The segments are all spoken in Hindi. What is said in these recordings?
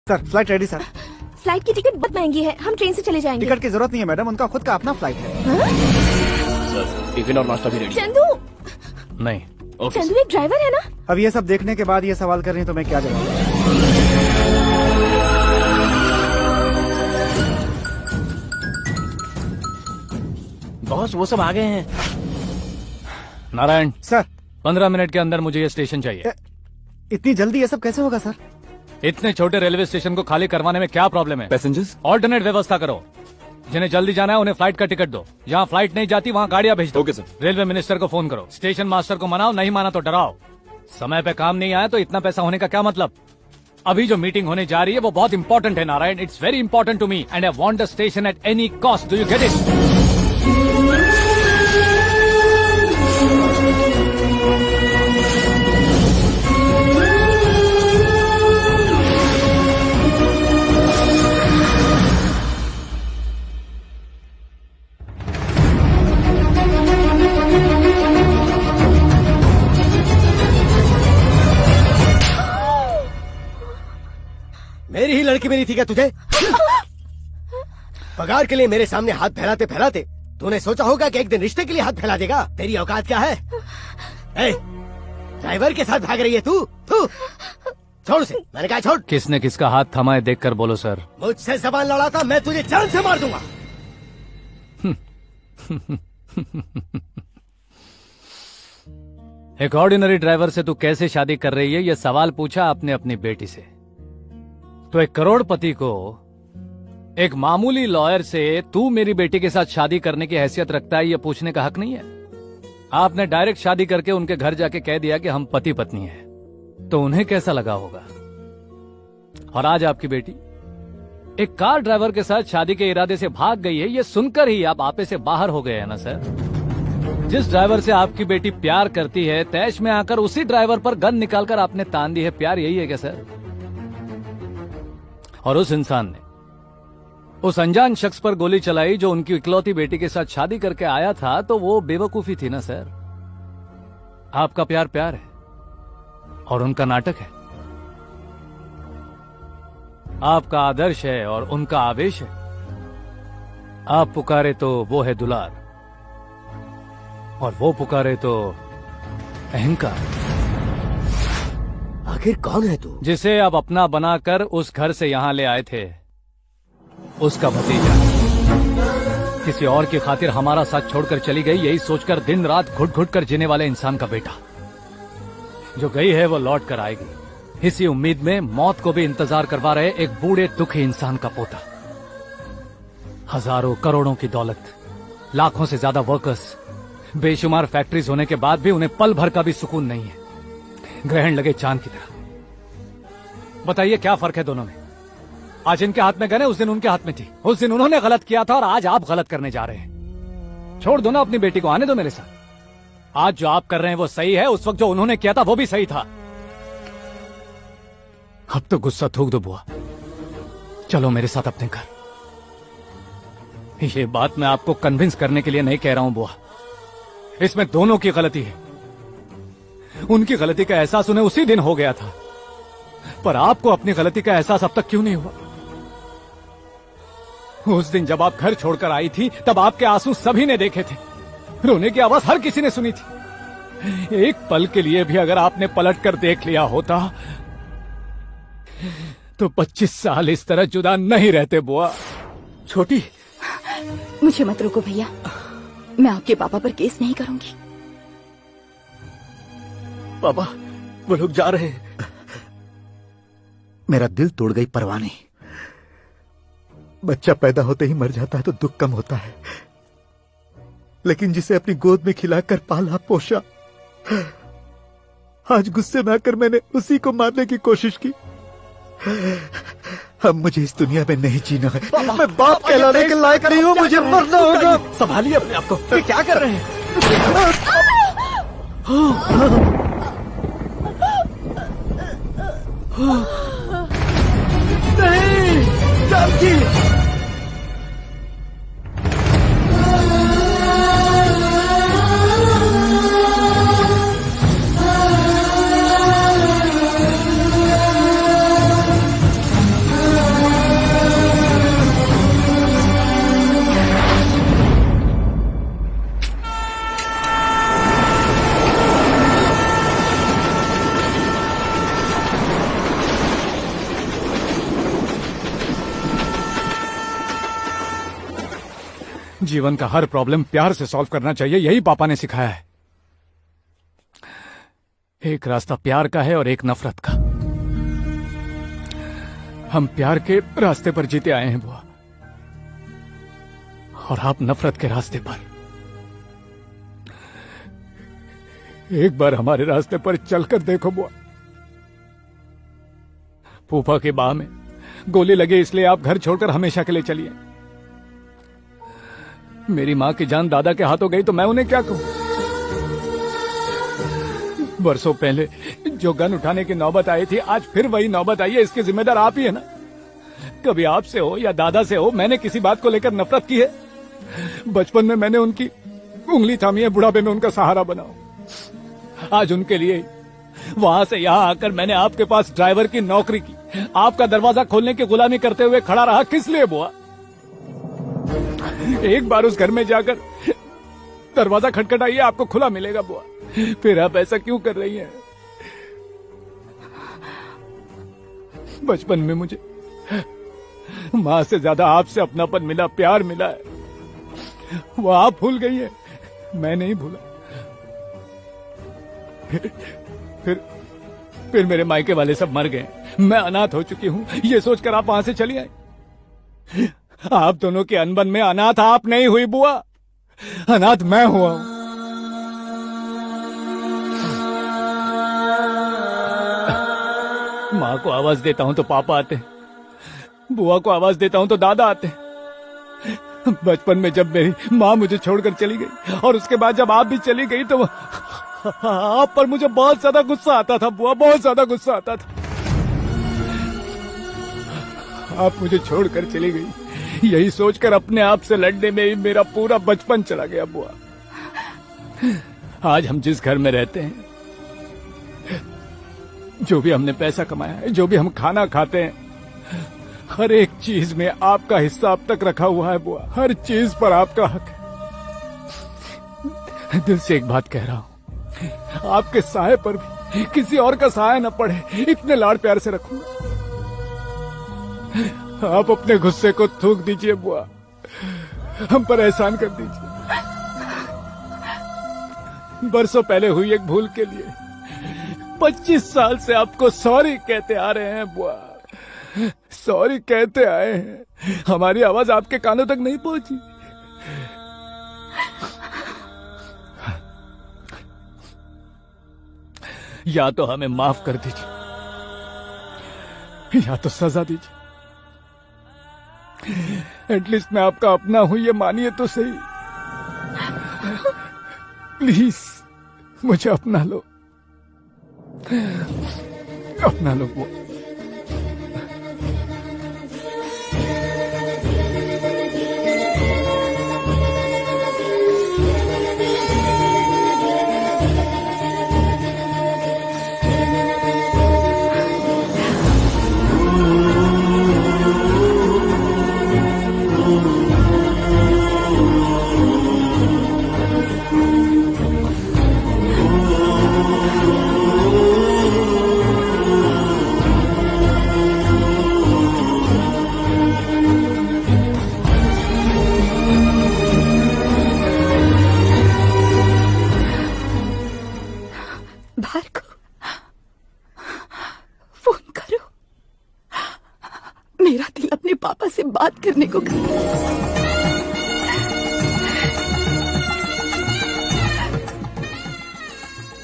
Sir flight ready sir. Flight की टिकट बहुत महंगी है, हम ट्रेन से चले जाएंगे। टिकट की जरूरत नहीं है मैडम, उनका खुद का अपना फ्लाइट है। सर टिफिन और नाश्ता भी रेडी। चंदू नहीं ओके चंदू एक ड्राइवर है ना? अब ये सब देखने के बाद ये सवाल कर रही हैं तो मैं क्या जवाब दूं? बॉस वो सब आ गए हैं। नारायण सर 15 मिनट के अंदर मुझे ये स्टेशन चाहिए। इतनी जल्दी ये सब कैसे होगा सर? इतने छोटे रेलवे स्टेशन को खाली करवाने में क्या प्रॉब्लम है? पैसेंजर्स ऑल्टरनेट व्यवस्था करो। जिन्हें जल्दी जाना है उन्हें फ्लाइट का टिकट दो। जहाँ फ्लाइट नहीं जाती वहाँ गाड़ियाँ भेज दो। Okay sir. रेलवे मिनिस्टर को फोन करो। स्टेशन मास्टर को मनाओ, नहीं माना तो डराओ। समय पे काम नहीं आया तो इतना पैसा होने का क्या मतलब? अभी जो मीटिंग होने जा रही है वो बहुत इंपॉर्टेंट है Narayan. It's very important to me and I want the station at any cost. Do you get it? मेरी ही लड़की मिली थी क्या तुझे? पगार के लिए मेरे सामने हाथ फैलाते फैलाते तूने सोचा होगा कि एक दिन रिश्ते के लिए हाथ फैला देगा। तेरी औकात क्या है? ड्राइवर के साथ भाग रही है तू? छोड़ उसे, मैंने कहा छोड़। किसने किसका हाथ थमा है देख कर बोलो सर। मुझसे जबान लड़ाता मैं तुझे जान से मार दूंगा। एक ऑर्डिनरी ड्राइवर से तू कैसे शादी कर रही है ये सवाल पूछा आपने अपनी बेटी से, तो एक करोड़पति को एक मामूली लॉयर से तू मेरी बेटी के साथ शादी करने की हैसियत रखता है ये पूछने का हक नहीं है। आपने डायरेक्ट शादी करके उनके घर जाके कह दिया कि हम पति पत्नी हैं, तो उन्हें कैसा लगा होगा? और आज आपकी बेटी एक कार ड्राइवर के साथ शादी के इरादे से भाग गई है, ये सुनकर ही आप आपे से बाहर हो गए हैं ना सर। जिस ड्राइवर से आपकी बेटी प्यार करती है तैश में आकर उसी ड्राइवर पर गन निकालकर आपने तान दी है। प्यार यही है क्या सर? और उस इंसान ने उस अनजान शख्स पर गोली चलाई जो उनकी इकलौती बेटी के साथ शादी करके आया था, तो वो बेवकूफी थी ना सर। आपका प्यार प्यार है और उनका नाटक है। आपका आदर्श है और उनका आवेश है। आप पुकारे तो वो है दुलार और वो पुकारे तो अहंकार। आखिर कौन है तू? जिसे अब अपना बनाकर उस घर से यहां ले आए थे, उसका भतीजा। किसी और की खातिर हमारा साथ छोड़कर चली गई यही सोचकर दिन रात घुट घुट कर जीने वाले इंसान का बेटा। जो गई है वो लौट कर आएगी, इसी उम्मीद में मौत को भी इंतजार करवा रहे एक बूढ़े दुखी इंसान का पोता। हजारों करोड़ों की दौलत, लाखों से ज्यादा वर्कर्स, बेशुमार फैक्ट्रीज होने के बाद भी उन्हें पल भर का भी सुकून नहीं है। ग्रहण लगे चांद की तरह। बताइए क्या फर्क है दोनों में? आज इनके हाथ में गन है, उस दिन उनके हाथ में थी। उस दिन उन्होंने गलत किया था और आज आप गलत करने जा रहे हैं। छोड़ दो ना अपनी बेटी को, आने दो मेरे साथ। आज जो आप कर रहे हैं वो सही है, उस वक्त जो उन्होंने किया था वो भी सही था। अब तो गुस्सा थूक दो बुआ, चलो मेरे साथ अपने घर। ये बात मैं आपको कन्विंस करने के लिए नहीं कह रहा हूं बुआ, इसमें दोनों की गलती है। उनकी गलती का एहसास उन्हें उसी दिन हो गया था, पर आपको अपनी गलती का एहसास अब तक क्यों नहीं हुआ? उस दिन जब आप घर छोड़कर आई थी तब आपके आंसू सभी ने देखे थे, रोने की आवाज हर किसी ने सुनी थी। एक पल के लिए भी अगर आपने पलट कर देख लिया होता तो 25 साल इस तरह जुदा नहीं रहते बुआ। छोटी, मुझे मत रोको भैया, मैं आपके पापा पर केस नहीं करूंगी। पापा वो लोग जा रहे हैं। मेरा दिल तोड़ गई परवानी। बच्चा पैदा होते ही मर जाता है तो दुख कम होता है, लेकिन जिसे अपनी गोद में खिलाकर पाला पोषा, आज गुस्से में आकर मैंने उसी को मारने की कोशिश की। अब मुझे इस दुनिया में नहीं जीना है। मैं बाप कहलाने के लायक नहीं हूँ, मुझे मरना होगा। संभालिए अपने आप को। ये क्या कर रहे हैं? नहीं जानकी। जीवन का हर प्रॉब्लम प्यार से सॉल्व करना चाहिए, यही पापा ने सिखाया है। एक रास्ता प्यार का है और एक नफरत का। हम प्यार के रास्ते पर जीते आए हैं बुआ, और आप नफरत के रास्ते पर। एक बार हमारे रास्ते पर चलकर देखो बुआ। फूफा के बाह में गोली लगे इसलिए आप घर छोड़कर हमेशा के लिए चलिए। मेरी मां की जान दादा के हाथों गई तो मैं उन्हें क्या कहूं। बरसों पहले जो गन उठाने की नौबत आई थी, आज फिर वही नौबत आई है। इसकी जिम्मेदार आप ही है ना। कभी आपसे हो या दादा से हो, मैंने किसी बात को लेकर नफरत की है? बचपन में मैंने उनकी उंगली थामी है, बुढ़ापे में उनका सहारा बनाओ। आज उनके लिए वहां से यहां आकर मैंने आपके पास ड्राइवर की नौकरी की, आपका दरवाजा खोलने की गुलामी करते हुए खड़ा रहा। किस लिए बुआ? एक बार उस घर में जाकर दरवाजा खटखटाइए, आपको खुला मिलेगा बुआ। फिर आप ऐसा क्यों कर रही हैं? बचपन में मुझे मां से ज्यादा आपसे अपनापन मिला, प्यार मिला है। वो आप भूल गई है, मैं नहीं भूला। फिर मेरे मायके वाले सब मर गए, मैं अनाथ हो चुकी हूं। ये सोचकर आप वहां से चली आई। आप दोनों के अनबन में अनाथ आप नहीं हुई बुआ, अनाथ मैं हुआ हूं। मां को आवाज देता हूं तो पापा आते, बुआ को आवाज देता हूं तो दादा आते। बचपन में जब मेरी मां मुझे छोड़कर चली गई और उसके बाद जब आप भी चली गई तो आप पर मुझे बहुत ज्यादा गुस्सा आता था बुआ, बहुत ज्यादा गुस्सा आता था। आप मुझे छोड़कर चली गई, यही सोचकर अपने आप से लड़ने में ही मेरा पूरा बचपन चला गया बुआ। आज हम जिस घर में रहते हैं, जो भी हमने पैसा कमाया है, जो भी हम खाना खाते हैं, हर एक चीज में आपका हिस्सा अब तक रखा हुआ है बुआ। हर चीज पर आपका हक है। दिल से एक बात कह रहा हूं, आपके साये पर भी किसी और का साया न पड़े, इतने लाड़ प्यार से रखूंगा। आप अपने गुस्से को थूक दीजिए बुआ, हम पर एहसान कर दीजिए। बरसों पहले हुई एक भूल के लिए 25 साल से आपको सॉरी कहते आ रहे हैं बुआ, सॉरी कहते आए हैं। हमारी आवाज आपके कानों तक नहीं पहुंची। या तो हमें माफ कर दीजिए या तो सजा दीजिए। एटलीस्ट मैं आपका अपना हूं, ये मानिए तो सही। प्लीज मुझे अपना लो, अपना लो वो। मेरा दिल अपने पापा से बात करने को कहता है।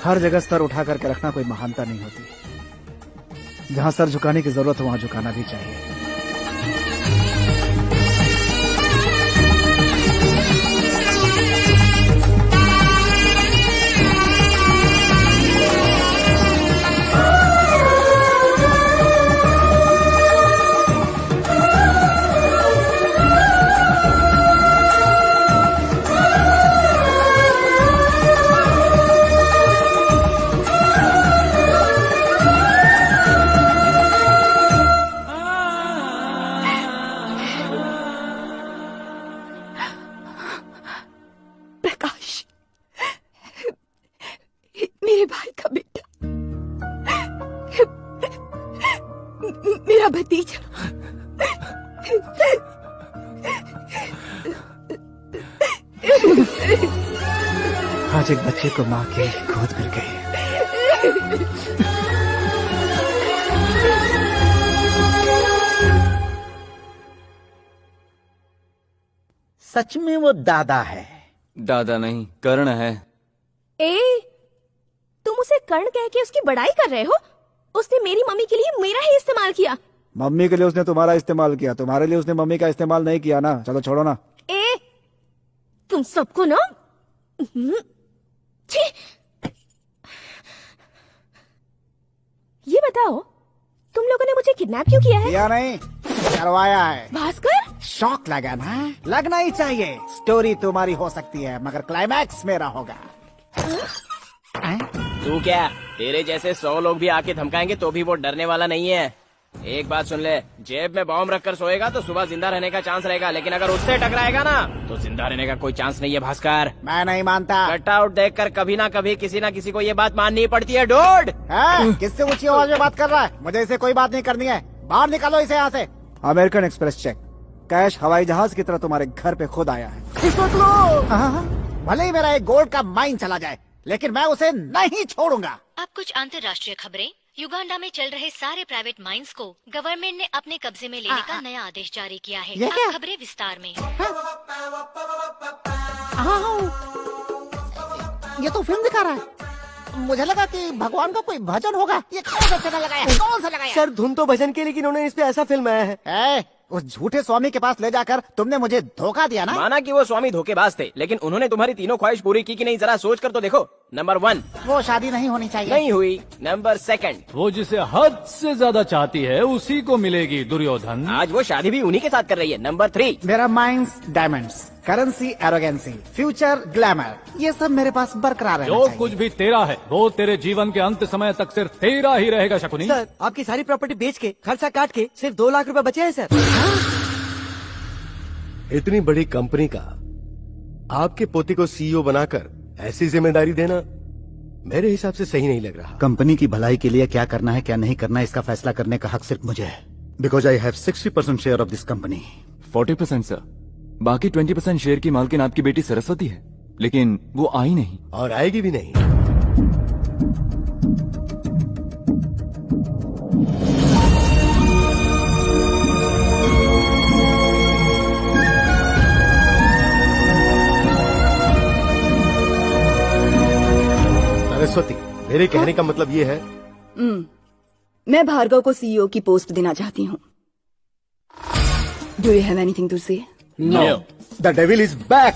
हर जगह सर उठा करके रखना कोई महानता नहीं होती। जहां सर झुकाने की जरूरत हो वहां झुकाना भी चाहिए। मेरे भाई का बेटा, मेरा भतीजा। आज एक बच्चे को माँ की गोद मिल गई। सच में वो दादा है? दादा नहीं, कर्ण है। ए, तुम उसे कर्ण कह के उसकी बड़ाई कर रहे हो? उसने मेरी मम्मी के लिए मेरा ही इस्तेमाल किया। मम्मी के लिए उसने तुम्हारा इस्तेमाल किया, तुम्हारे लिए उसने मम्मी का इस्तेमाल नहीं किया ना। चलो छोड़ो ना। ए, तुम सबको ना छी! ये बताओ, तुम लोगों ने मुझे किडनैप क्यों किया है? किया नहीं, करवाया है। भास्कर, शौक लगा ना? लगना ही चाहिए। स्टोरी तुम्हारी हो सकती है मगर क्लाइमैक्स मेरा होगा। तू क्या, तेरे जैसे 100 लोग भी आके धमकाएंगे तो भी वो डरने वाला नहीं है। एक बात सुन ले, जेब में बॉम्ब रखकर सोएगा तो सुबह जिंदा रहने का चांस रहेगा, लेकिन अगर उससे टकराएगा ना तो जिंदा रहने का कोई चांस नहीं है। भास्कर, मैं नहीं मानता। कट आउट देखकर कभी ना कभी किसी ना किसी को ये बात माननी पड़ती है। डूड, किससे ऊंची आवाज में बात कर रहा है? मुझे इसे कोई बात नहीं करनी है। बाहर निकालो इसे यहाँ से। अमेरिकन एक्सप्रेस चेक, कैश हवाई जहाज की तरह तुम्हारे घर पे खुद आया है। सोच लो, भले ही मेरा एक गोल्ड का माइन चला जाए लेकिन मैं उसे नहीं छोड़ूंगा। अब कुछ अंतर्राष्ट्रीय खबरें। युगांडा में चल रहे सारे प्राइवेट माइंस को गवर्नमेंट ने अपने कब्जे में लेने का नया आदेश जारी किया है। अब खबरें विस्तार में। ये तो फिल्म दिखा रहा है। मुझे लगा कि भगवान का कोई भजन होगा। ये कौन सा चैनल लगाया? कौन सा लगाया? सर धुन तो भजन की, लेकिन उन्होंने इस पे ऐसा फिल्म आया है। उस झूठे स्वामी के पास ले जाकर तुमने मुझे धोखा दिया ना। माना कि वो स्वामी धोखेबाज थे, लेकिन उन्होंने तुम्हारी तीनों ख्वाहिश पूरी की कि नहीं, जरा सोच कर तो देखो। नंबर 1, वो शादी नहीं होनी चाहिए। नहीं हुई। नंबर 2, वो जिसे हद से ज्यादा चाहती है उसी को मिलेगी दुर्योधन। आज वो शादी भी उन्हीं के साथ कर रही है। नंबर 3, मेरा mines diamonds, currency arrogancy, future glamour, ये सब मेरे पास बरकरार रहना जो चाहिए। कुछ भी तेरा है वो तेरे जीवन के अंत समय तक सिर्फ तेरा ही रहेगा। शकुनी, सर आपकी सारी प्रॉपर्टी बेच के खर्चा काट के सिर्फ 2 लाख रुपए बचे हैं सर। इतनी बड़ी कंपनी का आपके पोते को सीईओ बनाकर ऐसी जिम्मेदारी देना मेरे हिसाब से सही नहीं लग रहा। कंपनी की भलाई के लिए क्या करना है क्या नहीं करना है इसका फैसला करने का हक सिर्फ मुझे है। Because I have 60% share of this company. 40% sir. बाकी 20% शेयर की मालकिन आपकी बेटी सरस्वती है, लेकिन वो आई नहीं और आएगी भी नहीं। सरस्वती, मेरे कहने का मतलब ये है, मैं भार्गव को सीईओ की पोस्ट देना चाहती हूँ। Do you have anything to say? No, the devil is back.